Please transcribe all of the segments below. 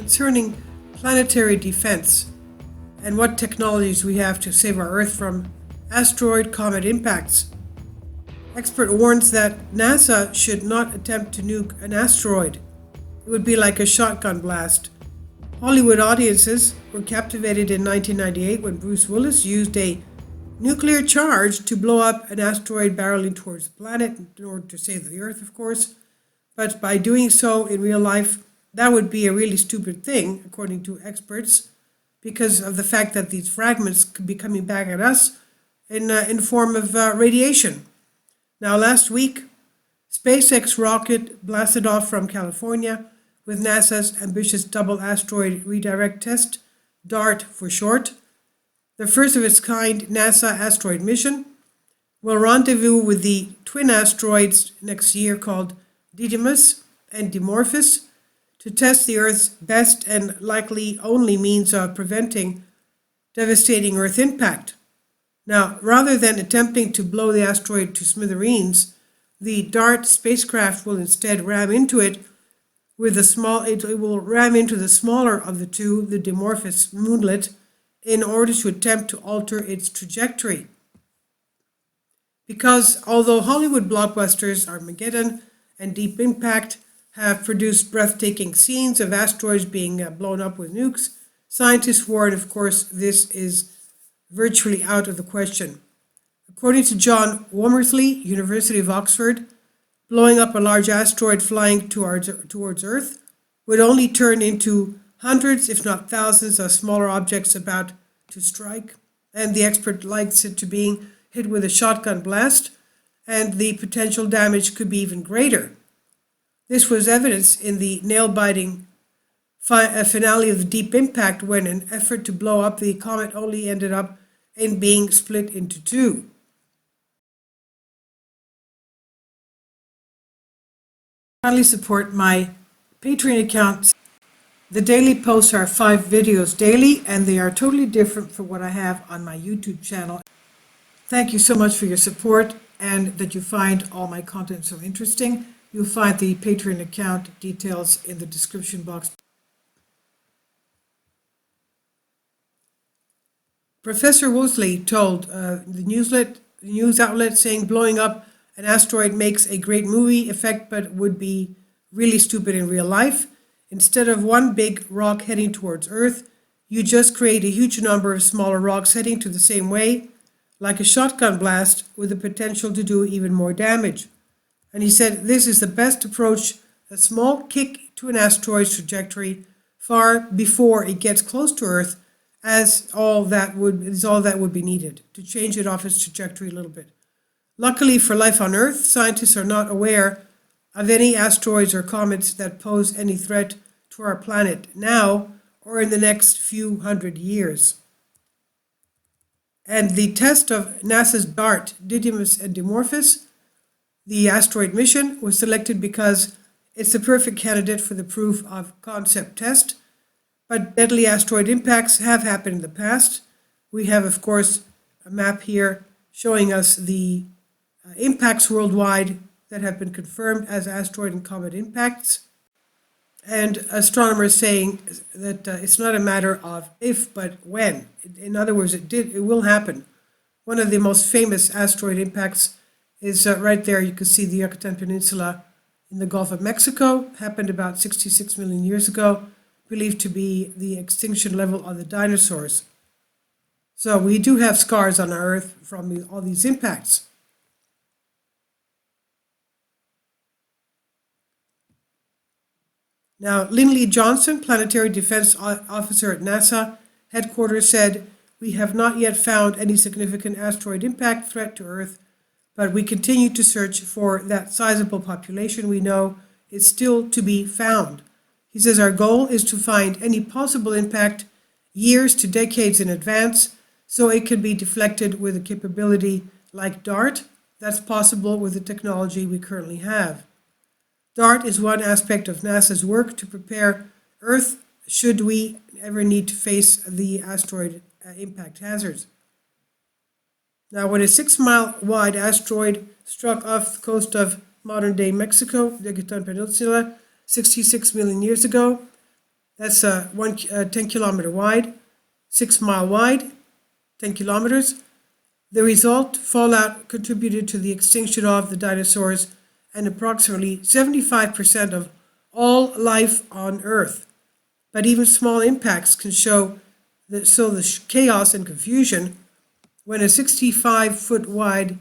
concerning planetary defense and what technologies we have to save our Earth from asteroid comet impacts. Expert warns that NASA should not attempt to nuke an asteroid. It would be like a shotgun blast. Hollywood audiences were captivated in 1998 when Bruce Willis used a nuclear charge to blow up an asteroid barreling towards the planet in order to save the Earth, of course. But by doing so in real life, that would be a really stupid thing, according to experts, because of the fact that these fragments could be coming back at us in the form of radiation. Now, last week, SpaceX rocket blasted off from California with NASA's ambitious double asteroid redirect test, DART for short. The first of its kind NASA asteroid mission will rendezvous with the twin asteroids next year called Didymos and Dimorphos to test the Earth's best and likely only means of preventing devastating Earth impact. Now, rather than attempting to blow the asteroid to smithereens, the DART spacecraft will instead ram into it with it will ram into the smaller of the two, the Dimorphos moonlet, in order to attempt to alter its trajectory. Because although Hollywood blockbusters Armageddon and Deep Impact have produced breathtaking scenes of asteroids being blown up with nukes, scientists warn, of course, this is virtually out of the question. According to John Womersley, University of Oxford, blowing up a large asteroid flying towards Earth would only turn into hundreds, if not thousands, of smaller objects about to strike, and the expert likes it to being hit with a shotgun blast, and the potential damage could be even greater. This was evidenced in the nail-biting finale of the Deep Impact, when an effort to blow up the comet only ended up in being split into two. Kindly support my Patreon account. The daily posts are 5 videos daily, and they are totally different from what I have on my YouTube channel. Thank you so much for your support and that you find all my content so interesting. You'll find the Patreon account details in the description box. Professor Womersley told the news outlet, saying blowing up an asteroid makes a great movie effect but would be really stupid in real life. Instead of one big rock heading towards Earth, you just create a huge number of smaller rocks heading to the same way, like a shotgun blast, with the potential to do even more damage. And he said this is the best approach, a small kick to an asteroid's trajectory far before it gets close to Earth, is all that would be needed to change it off its trajectory a little bit. Luckily for life on Earth, scientists are not aware of any asteroids or comets that pose any threat to our planet now or in the next few hundred years. And the test of NASA's DART, Didymos and Dimorphos, the asteroid mission, was selected because it's the perfect candidate for the proof of concept test. But deadly asteroid impacts have happened in the past. We have, of course, a map here showing us the impacts worldwide that have been confirmed as asteroid and comet impacts. And astronomers saying that it's not a matter of if, but when. In other words, it will happen. One of the most famous asteroid impacts is right there. You can see the Yucatan Peninsula in the Gulf of Mexico. Happened about 66 million years ago, believed to be the extinction level of the dinosaurs. So we do have scars on our Earth from all these impacts. Now, Lindley Johnson, Planetary Defense Officer at NASA headquarters, said, "We have not yet found any significant asteroid impact threat to Earth, but we continue to search for that sizable population we know is still to be found." He says, "Our goal is to find any possible impact years to decades in advance, so it can be deflected with a capability like DART that's possible with the technology we currently have." DART is one aspect of NASA's work to prepare Earth should we ever need to face the asteroid impact hazards. Now, when a 6-mile-wide asteroid struck off the coast of modern-day Mexico, the Yucatan Peninsula, 66 million years ago, That's 10 kilometer wide, 6 mile wide, 10 kilometers. The result, fallout contributed to the extinction of the dinosaurs and approximately 75% of all life on Earth. But even small impacts can show the chaos and confusion when a 65-foot wide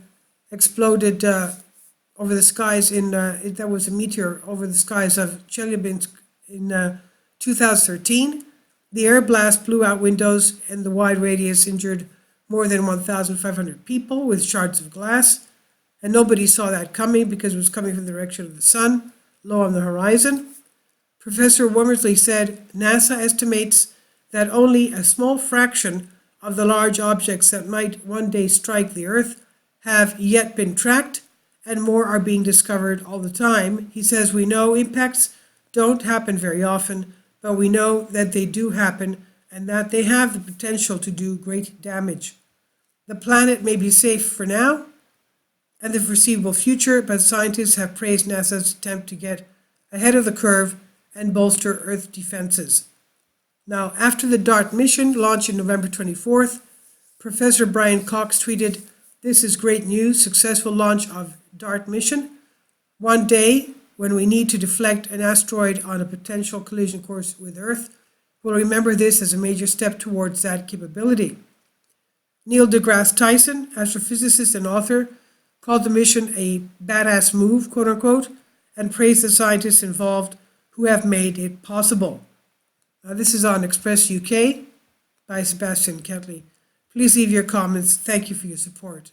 exploded over the skies that was a meteor over the skies of Chelyabinsk in 2013. The air blast blew out windows and the wide radius injured more than 1,500 people with shards of glass. And nobody saw that coming because it was coming from the direction of the sun, low on the horizon. Professor Wormersley said NASA estimates that only a small fraction of the large objects that might one day strike the Earth have yet been tracked, and more are being discovered all the time. He says we know impacts don't happen very often, but we know that they do happen and that they have the potential to do great damage. The planet may be safe for now and the foreseeable future, but scientists have praised NASA's attempt to get ahead of the curve and bolster Earth defenses. Now, after the DART mission launched on November 24th, Professor Brian Cox tweeted, "This is great news, successful launch of DART mission. One day, when we need to deflect an asteroid on a potential collision course with Earth, we'll remember this as a major step towards that capability." Neil deGrasse Tyson, astrophysicist and author, called the mission a badass move, quote unquote, and praised the scientists involved who have made it possible. This is on Express UK by Sebastian Kentley. Please leave your comments. Thank you for your support.